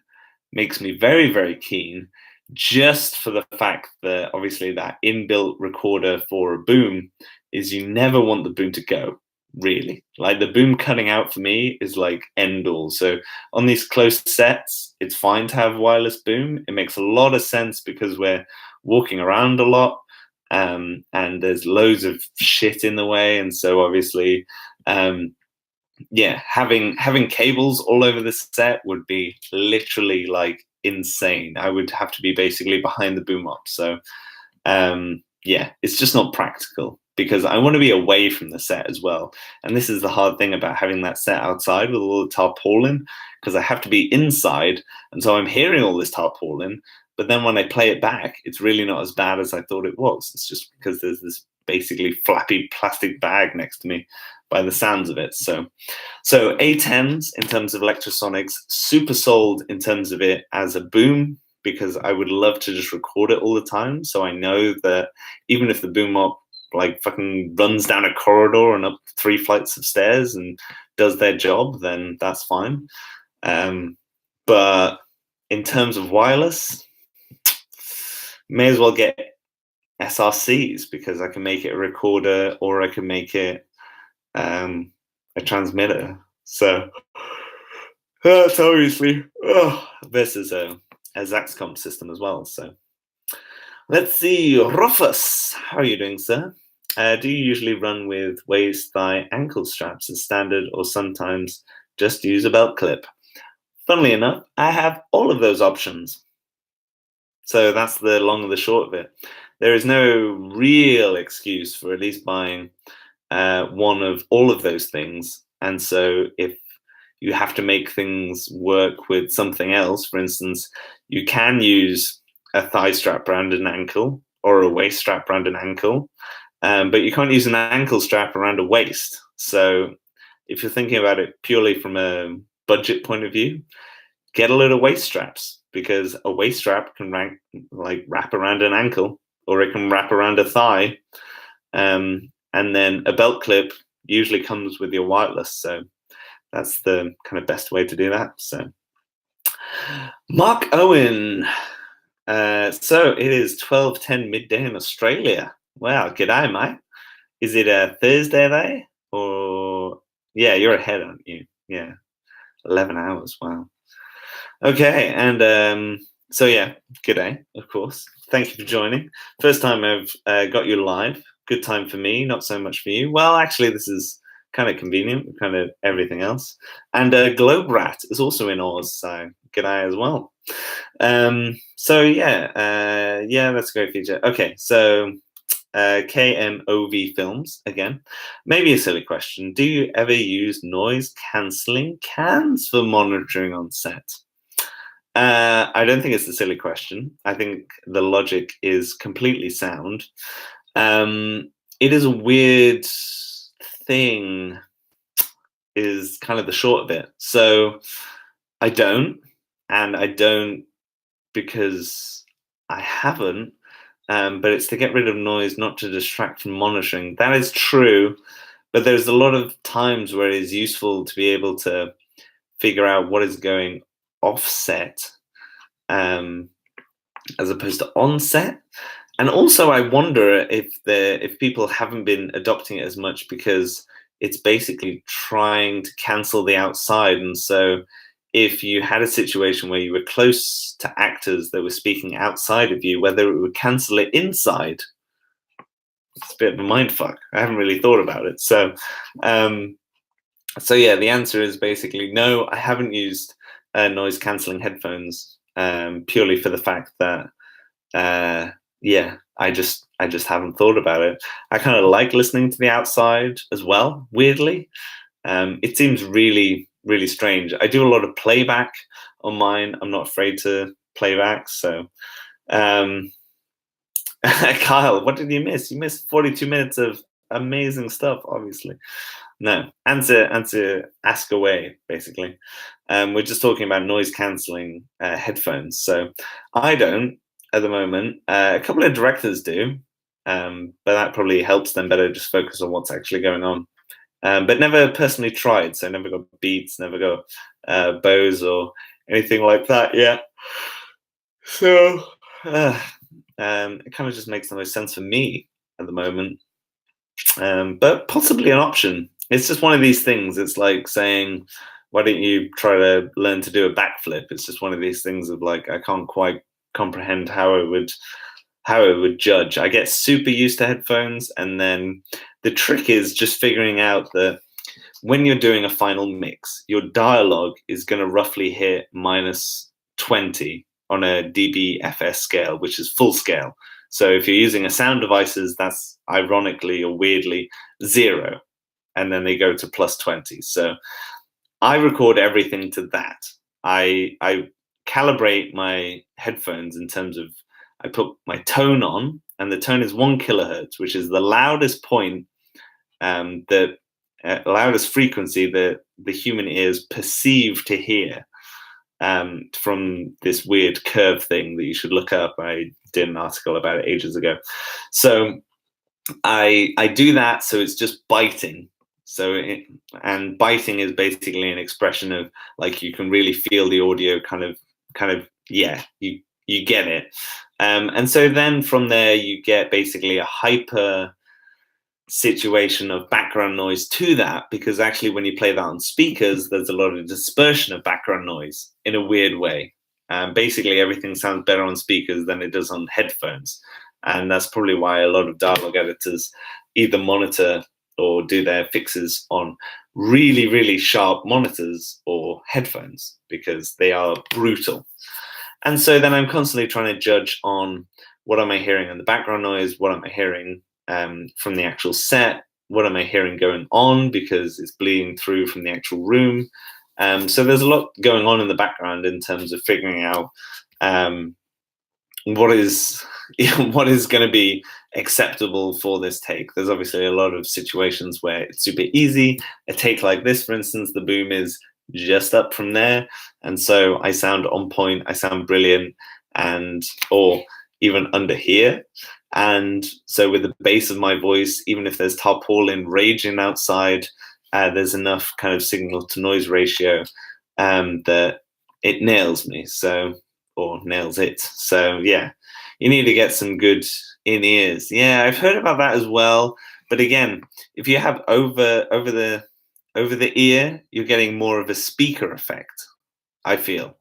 makes me very, very keen, just for the fact that obviously that inbuilt recorder for a boom is you never want the boom to go. Really, like the boom cutting out for me is like end all. So on these close sets, it's fine to have wireless boom. It makes a lot of sense because we're walking around a lot and there's loads of shit in the way. And so obviously, yeah, having cables all over the set would be literally like insane. I would have to be basically behind the boom op. So yeah, it's just not practical, because I want to be away from the set as well. And this is the hard thing about having that set outside with all the tarpaulin, because I have to be inside. And so I'm hearing all this tarpaulin, but then when I play it back, it's really not as bad as I thought it was. It's just because there's this basically flappy plastic bag next to me by the sounds of it. So A10s in terms of Lectrosonics, super sold in terms of it as a boom, because I would love to just record it all the time. So I know that even if the boom op like fucking runs down a corridor and up 3 flights of stairs and does their job, then that's fine. But in terms of wireless, may as well get SRCs, because I can make it a recorder or I can make it a transmitter. So that's obviously versus a Zaxcom system as well. So let's see, Rufus, how are you doing, sir? Do you usually run with waist, thigh, ankle straps as standard, or sometimes just use a belt clip? Funnily enough, I have all of those options. So that's the long and the short of it. There is no real excuse for at least buying one of all of those things. And so if you have to make things work with something else, for instance, you can use a thigh strap around an ankle or a waist strap around an ankle, but you can't use an ankle strap around a waist. So if you're thinking about it purely from a budget point of view, get a load of waist straps, because a waist strap can wrap around an ankle, or it can wrap around a thigh. And then a belt clip usually comes with your wireless. So that's the kind of best way to do that. So Mark Owen. So it is 12:10 midday in Australia. Wow, g'day, mate. Is it a Thursday there? Or yeah, you're ahead, aren't you? Yeah. 11 hours. Wow. Okay, and so yeah, good day, of course. Thank you for joining. First time I've got you live. Good time for me, not so much for you. Well, actually, this is kind of convenient, kind of everything else. And Globe Rat is also in Oz, so good day as well. So yeah, that's a great feature. Okay, so KMOV Films again. Maybe a silly question. Do you ever use noise cancelling cans for monitoring on set? I don't think it's a silly question. I think the logic is completely sound. It is a weird thing, is kind of the short of it. So I don't, and I don't because I haven't. But it's to get rid of noise, not to distract from monitoring. That is true, but there's a lot of times where it is useful to be able to figure out what is going offset, as opposed to onset. And also, I wonder if people haven't been adopting it as much because it's basically trying to cancel the outside. And so if you had a situation where you were close to actors that were speaking outside of you, whether it would cancel it inside. It's a bit of a mind fuck. I haven't really thought about it. So yeah, the answer is basically no, I haven't used noise cancelling headphones, purely for the fact that yeah, I just haven't thought about it. I kind of like listening to the outside as well, weirdly. It seems really, really strange. I do a lot of playback on mine. I'm not afraid to playback. So Kyle, what did you miss? You missed 42 minutes of amazing stuff, obviously. No, answer, ask away, basically. We're just talking about noise cancelling headphones. So I don't at the moment. A couple of directors do, but that probably helps them better just focus on what's actually going on. But never personally tried, so never got Beats, never got Bose or anything like that yet. So it kind of just makes the most sense for me at the moment. But possibly an option. It's just one of these things. It's like saying, why don't you try to learn to do a backflip? It's just one of these things of like, I can't quite comprehend how it would judge. I get super used to headphones, and then the trick is just figuring out that when you're doing a final mix, your dialogue is going to roughly hit -20 on a dBFS scale, which is full scale. So if you're using a sound devices, that's ironically or weirdly 0, and then they go to +20. So I record everything to that. I calibrate my headphones in terms of, I put my tone on, and the tone is 1 kilohertz, which is the loudest point, the loudest frequency that the human ears perceive to hear, from this weird curve thing that you should look up. I did an article about it ages ago. So I do that, so it's just biting. And biting is basically an expression of like, you can really feel the audio kind of yeah, you get it. And so then from there you get basically a hyper situation of background noise to that, because actually when you play that on speakers, there's a lot of dispersion of background noise in a weird way. Basically everything sounds better on speakers than it does on headphones. And that's probably why a lot of dialogue editors either monitor or do their fixes on really, really sharp monitors or headphones, because they are brutal. And so then I'm constantly trying to judge on, what am I hearing in the background noise? What am I hearing from the actual set? What am I hearing going on, because it's bleeding through from the actual room? So there's a lot going on in the background in terms of figuring out what is what is going to be acceptable for this take. There's obviously a lot of situations where it's super easy. A take like this, for instance, the boom is just up from there, and so I sound on point, I sound brilliant, and or even under here. And so with the bass of my voice, even if there's tarpaulin raging outside, there's enough kind of signal to noise ratio that it nails me. So, or nails it. So yeah, you need to get some good in ears. Yeah, I've heard about that as well. But again, if you have over the ear, you're getting more of a speaker effect, I feel.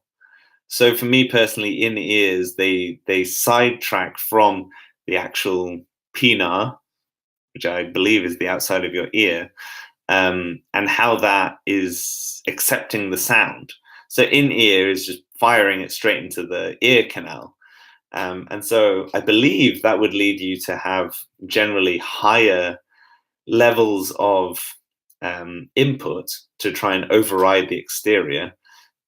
So for me personally, in ears, they sidetrack from the actual pinna, which I believe is the outside of your ear, and how that is accepting the sound. So in ear is just firing it straight into the ear canal. And so I believe that would lead you to have generally higher levels of input to try and override the exterior.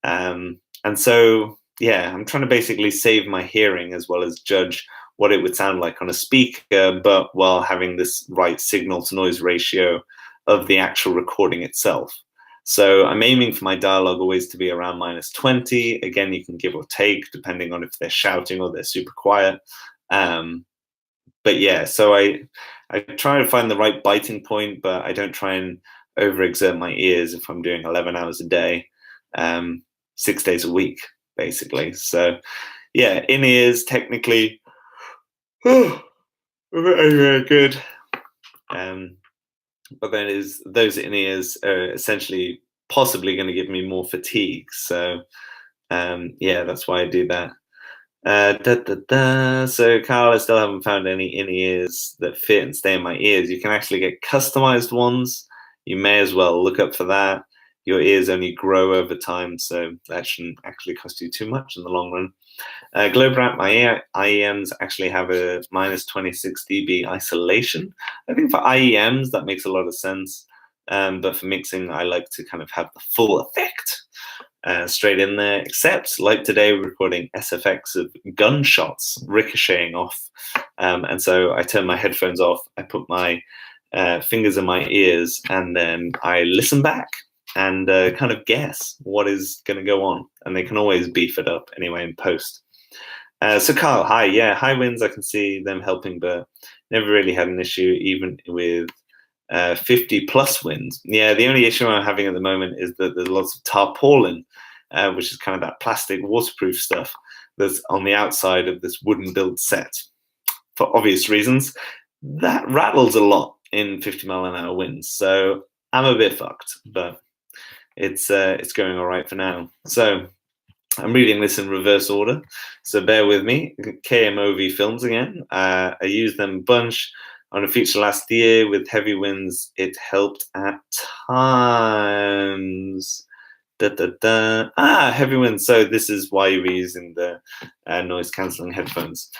And so, yeah, I'm trying to basically save my hearing as well as judge what it would sound like on a speaker, but while having this right signal to noise ratio of the actual recording itself. So I'm aiming for my dialogue always to be around -20. Again, you can give or take depending on if they're shouting or they're super quiet. But yeah, so I try to find the right biting point, but I don't try and overexert my ears if I'm doing 11 hours a day, 6 days a week, basically. So yeah, in ears technically, very, very good. But then is those in ears are essentially possibly going to give me more fatigue. So yeah, that's why I do that. So, Carl, I still haven't found any in ears that fit and stay in my ears. You can actually get customized ones. You may as well look up for that. Your ears only grow over time, so that shouldn't actually cost you too much in the long run. Globrat, my IEMs actually have a -26 dB isolation. I think for IEMs that makes a lot of sense, but for mixing, I like to kind of have the full effect straight in there. Except like today, we're recording SFX of gunshots ricocheting off, and so I turn my headphones off. I put my fingers in my ears, and then I listen back and kind of guess what is going to go on. And they can always beef it up anyway in post. So Carl, hi. Yeah, high winds, I can see them helping, but never really had an issue even with 50 plus winds. Yeah, the only issue I'm having at the moment is that there's lots of tarpaulin, which is kind of that plastic waterproof stuff that's on the outside of this wooden build set. For obvious reasons, that rattles a lot in 50-mile-an-hour winds. So I'm a bit fucked, but it's going all right for now. So I'm reading this in reverse order, so bear with me. KMOV films again. I used them a bunch on a feature last year with heavy winds. It helped at times. Heavy winds. So this is why you were using the noise cancelling headphones.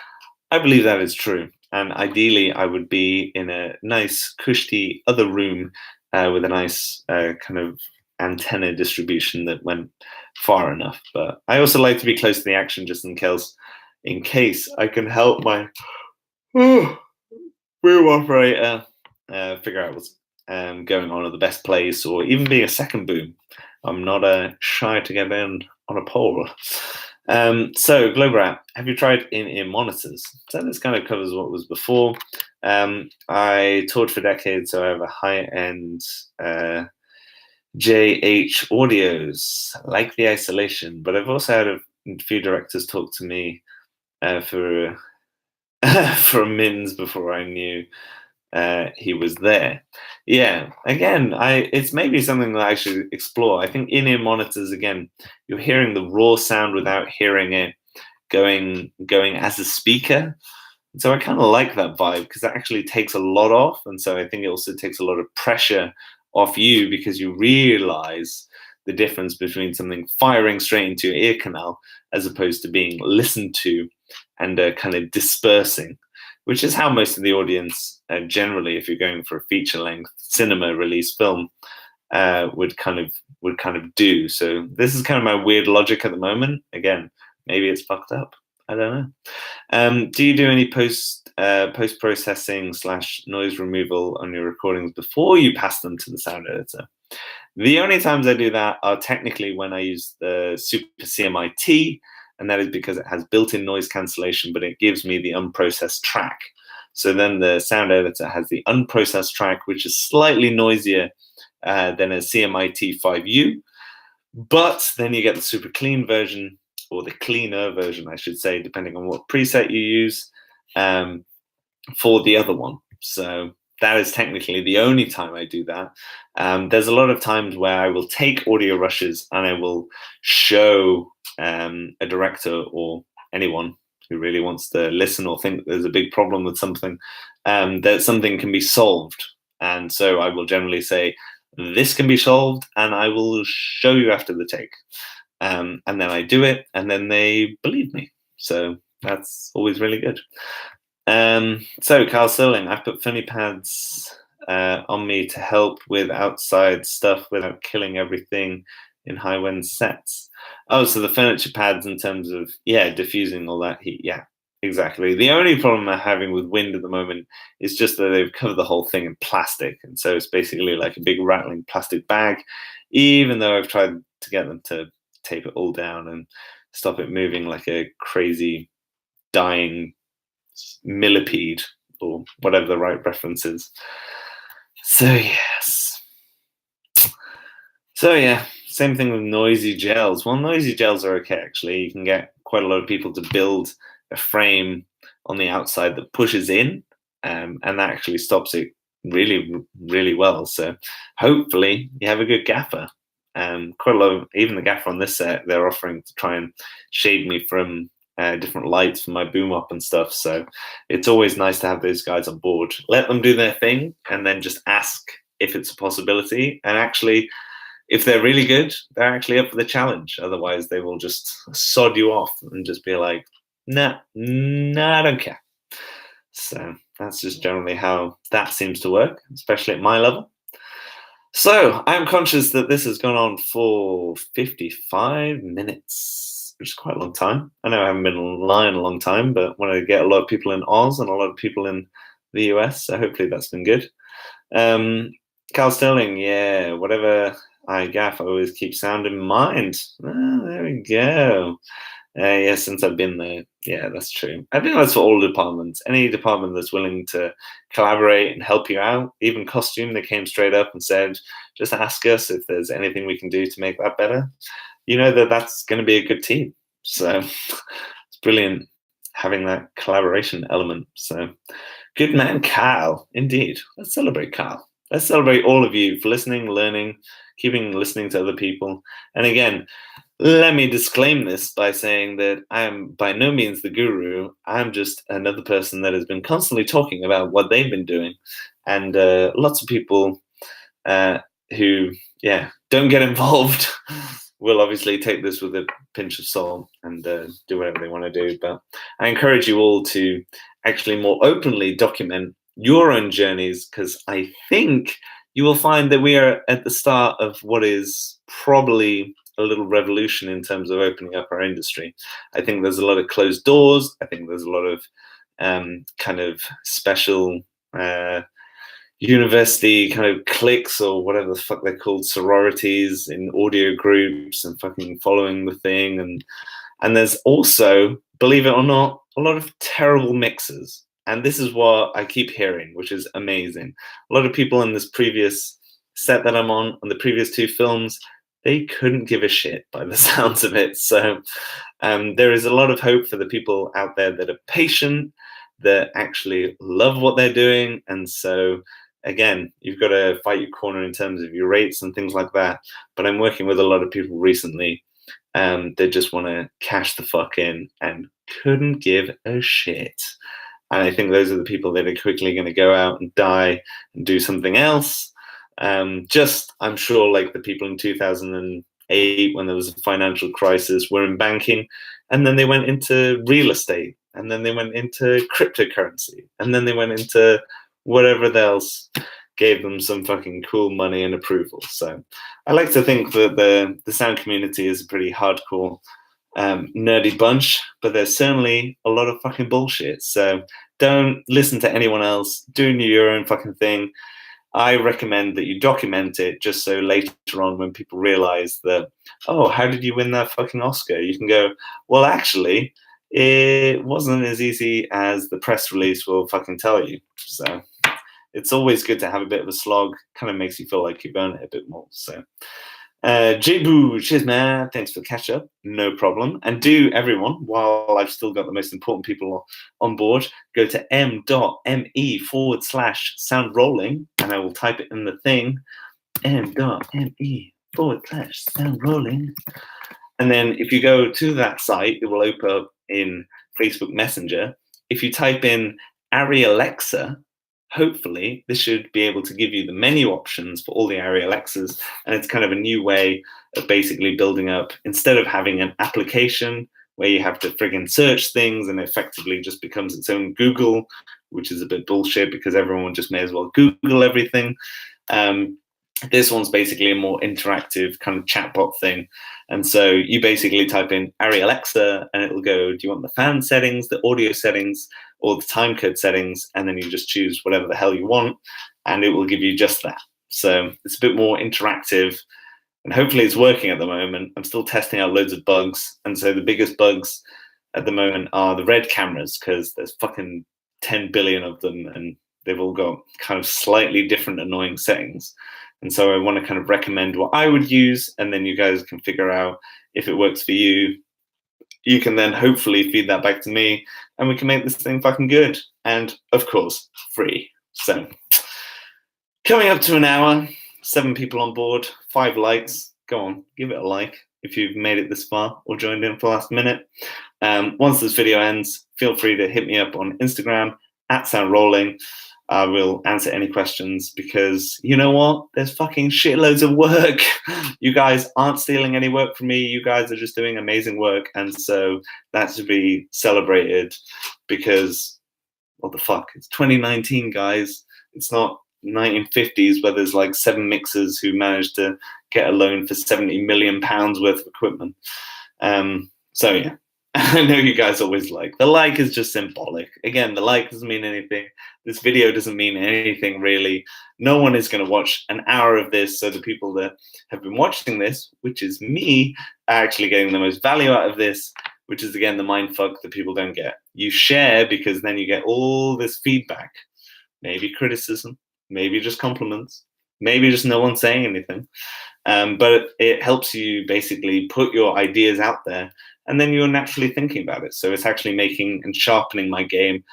I believe that is true. And ideally, I would be in a nice, cushy other room with a nice kind of antenna distribution that went far enough. But I also like to be close to the action just in case I can help my room operator figure out what's going on at the best place, or even being a second boom. I'm not shy to get in on a pole. So, Globrat, have you tried in-ear monitors? So this kind of covers what was before. I taught for decades, so I have a high-end JH audios. I like the isolation, but I've also had a few directors talk to me for for Mins before I knew he was there. Yeah, again, it's maybe something that I should explore. I think in-ear monitors, again, you're hearing the raw sound without hearing it going as a speaker. So I kind of like that vibe because that actually takes a lot off, and so I think it also takes a lot of pressure off you because you realize the difference between something firing straight into your ear canal as opposed to being listened to and kind of dispersing, which is how most of the audience generally, if you're going for a feature length cinema release film, would kind of do. So this is kind of my weird logic at the moment. Again, maybe it's fucked up. I don't know. Do you do any post processing / noise removal on your recordings before you pass them to the sound editor? The only times I do that are technically when I use the Super CMIT, and that is because it has built-in noise cancellation, but it gives me the unprocessed track. So then the sound editor has the unprocessed track, which is slightly noisier than a CMIT 5U, but then you get the super clean version, or the cleaner version, I should say, depending on what preset you use, for the other one. So that is technically the only time I do that. There's a lot of times where I will take audio rushes and I will show a director or anyone who really wants to listen or think there's a big problem with something, that something can be solved. And so I will generally say, this can be solved, and I will show you after the take. And then I do it, and then they believe me. So that's always really good. So Carl Sterling, I've put funny pads on me to help with outside stuff without killing everything in high wind sets. Oh, so the furniture pads in terms of, diffusing all that heat. Yeah, exactly. The only problem I'm having with wind at the moment is just that they've covered the whole thing in plastic. And so it's basically like a big rattling plastic bag, even though I've tried to get them to tape it all down and stop it moving like a crazy dying millipede, or whatever the right reference is. So yes. So yeah, same thing with noisy gels. Well, noisy gels are okay, actually. You can get quite a lot of people to build a frame on the outside that pushes in, and that actually stops it really, really well. So hopefully you have a good gaffer. Quite a lot of, even the gaffer on this set, they're offering to try and shade me from different lights for my boom up and stuff. So it's always nice to have those guys on board. Let them do their thing and then just ask if it's a possibility. And actually, if they're really good, they're actually up for the challenge. Otherwise, they will just sod you off and just be like, nah, I don't care. So that's just generally how that seems to work, especially at my level. So I'm conscious that this has gone on for 55 minutes, which is quite a long time. I know I haven't been online a long time, but wanted to get a lot of people in Oz and a lot of people in the US, so hopefully that's been good. Carl Sterling, yeah, whatever I gaff, I always keep sound in mind. There we go. Yeah, since I've been there. Yeah, that's true. I think that's for all departments. Any department that's willing to collaborate and help you out, even costume, they came straight up and said, just ask us if there's anything we can do to make that better. You know that that's going to be a good team. So it's brilliant having that collaboration element. So good man, Kyle. Indeed. Let's celebrate Kyle. Let's celebrate all of you for listening, learning, listening to other people. And again, let me disclaim this by saying that I am by no means the guru. I'm just another person that has been constantly talking about what they've been doing. And lots of people who, don't get involved will obviously take this with a pinch of salt and do whatever they want to do. But I encourage you all to actually more openly document your own journeys, because I think you will find that we are at the start of what is probably a little revolution in terms of opening up our industry. I think there's a lot of closed doors. I think there's a lot of kind of special university kind of cliques, or whatever the fuck they're called, sororities in audio groups, and fucking following the thing. And there's also, believe it or not, a lot of terrible mixers. And this is what I keep hearing, which is amazing. A lot of people in this previous set that I'm on the previous two films, they couldn't give a shit by the sounds of it. So there is a lot of hope for the people out there that are patient, that actually love what they're doing. And so, again, you've got to fight your corner in terms of your rates and things like that. But I'm working with a lot of people recently that just want to cash the fuck in and couldn't give a shit. And I think those are the people that are quickly going to go out and die and do something else. I'm sure, like the people in 2008 when there was a financial crisis were in banking, and then they went into real estate, and then they went into cryptocurrency, and then they went into whatever else gave them some fucking cool money and approval. So I like to think that the sound community is a pretty hardcore nerdy bunch, but there's certainly a lot of fucking bullshit. So don't listen to anyone else. Do your own fucking thing. I recommend that you document it just so later on when people realize that, oh, how did you win that fucking Oscar? You can go, well, actually, it wasn't as easy as the press release will fucking tell you. So it's always good to have a bit of a slog. Kind of makes you feel like you've earned it a bit more. So J-Boo, cheers, man. Thanks for the catch up. No problem. And do, everyone, while I've still got the most important people on board, go to m.me/sound rolling, and I will type it in the thing. m.me/sound rolling. And then if you go to that site, it will open up in Facebook Messenger. If you type in Arri Alexa, hopefully this should be able to give you the menu options for all the Arri Alexas, and it's kind of a new way of basically building up, instead of having an application where you have to friggin' search things and effectively just becomes its own Google, which is a bit bullshit because everyone just may as well Google everything. This one's basically a more interactive kind of chatbot thing. And so you basically type in Arri Alexa and it'll go, do you want the fan settings, the audio settings, or the time code settings? And then you just choose whatever the hell you want, and it will give you just that. So it's a bit more interactive, and hopefully it's working at the moment. I'm still testing out loads of bugs. And so the biggest bugs at the moment are the red cameras, because there's fucking 10 billion of them, and they've all got kind of slightly different annoying settings. And so I want to kind of recommend what I would use, and then you guys can figure out if it works for you. You can then hopefully feed that back to me, and we can make this thing fucking good. And of course, free. So coming up to an hour, 7 people on board, 5 likes. Go on, give it a like if you've made it this far or joined in for the last minute. Once this video ends, feel free to hit me up on Instagram @soundrolling. I will answer any questions, because you know what? There's fucking shitloads of work. You guys aren't stealing any work from me. You guys are just doing amazing work. And so that should be celebrated, because what the fuck? It's 2019, guys. It's not 1950s where there's like 7 mixers who managed to get a loan for £70 million worth of equipment. So yeah. I know you guys always like. The like is just symbolic. Again, the like doesn't mean anything. This video doesn't mean anything, really. No one is going to watch an hour of this, so the people that have been watching this, which is me, are actually getting the most value out of this, which is, again, the mindfuck that people don't get. You share because then you get all this feedback. Maybe criticism, maybe just compliments, maybe just no one saying anything. But it helps you basically put your ideas out there, and then you're naturally thinking about it. So it's actually making and sharpening my game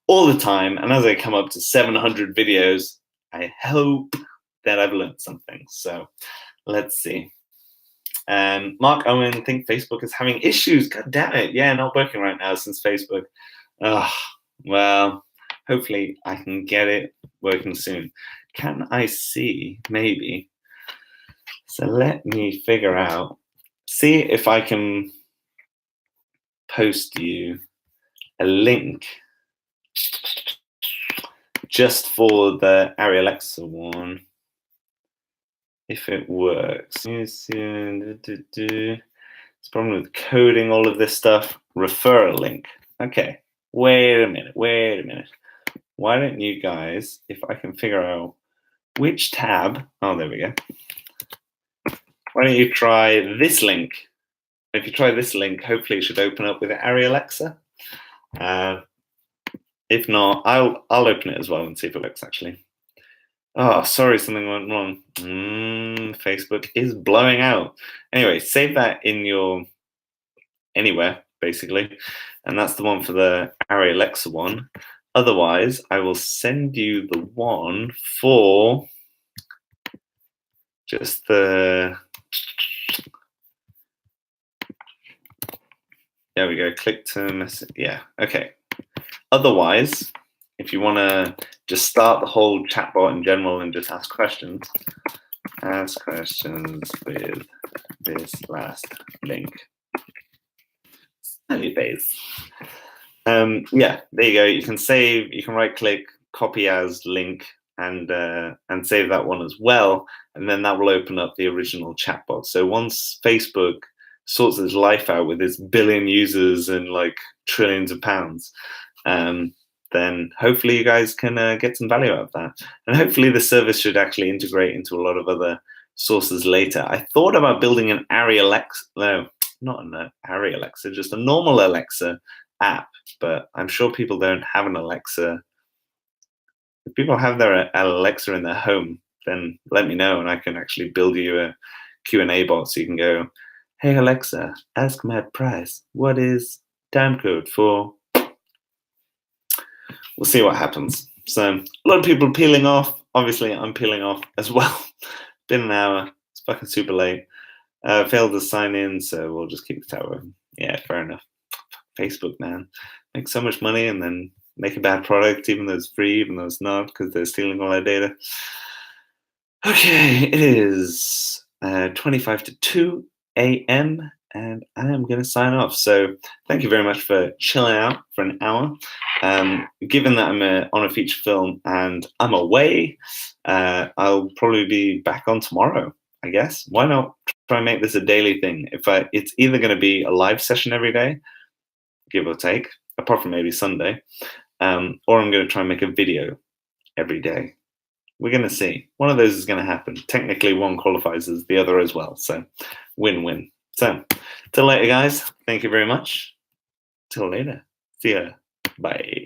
all the time. And as I come up to 700 videos, I hope that I've learned something. So let's see. Mark Owen, think Facebook is having issues. God damn it. Yeah, not working right now since Facebook. Well, hopefully I can get it working soon. Can I see? Maybe. So let me figure out. See if I can post you a link just for the Arri Alexa one, if it works. It's problem with coding all of this stuff. Refer a link. Okay, wait a minute. Why don't you guys, if I can figure out which tab, oh, there we go. Why don't you try this link? If you try this link, hopefully it should open up with Arri Alexa. If not, I'll open it as well and see if it works, actually. Oh, sorry, something went wrong. Facebook is blowing out. Anyway, save that in your anywhere, basically. And that's the one for the Arri Alexa one. Otherwise, I will send you the one for just the... There we go. Click to message. Yeah. Okay. Otherwise, if you want to just start the whole chatbot in general and just ask questions with this last link. Early phase. Yeah. There you go. You can save. You can right-click, copy as link, and save that one as well, and then that will open up the original chatbot. So once Facebook sorts his life out with his billion users and like trillions of pounds, then hopefully you guys can get some value out of that. And hopefully the service should actually integrate into a lot of other sources later. I thought about building an Arri Alexa, no, not an Arri Alexa, just a normal Alexa app, but I'm sure people don't have an Alexa. If people have their Alexa in their home, then let me know and I can actually build you a Q&A bot so you can go, hey Alexa, ask Matt Price, what is time code for? We'll see what happens. So a lot of people peeling off. Obviously, I'm peeling off as well. Been an hour. It's fucking super late. Failed to sign in, so we'll just keep the tab open. Yeah, fair enough. Facebook, man. Make so much money and then make a bad product, even though it's free, even though it's not, because they're stealing all our data. Okay, it is 25 to 2 a.m. and I am going to sign off. So thank you very much for chilling out for an hour. Given that I'm on a feature film and I'm away, I'll probably be back on tomorrow, I guess. Why not try and make this a daily thing? It's either going to be a live session every day, give or take, apart from maybe Sunday, or I'm going to try and make a video every day. We're going to see. One of those is going to happen. Technically, one qualifies as the other as well. So win-win. So till later, guys. Thank you very much. Till later. See ya. Bye.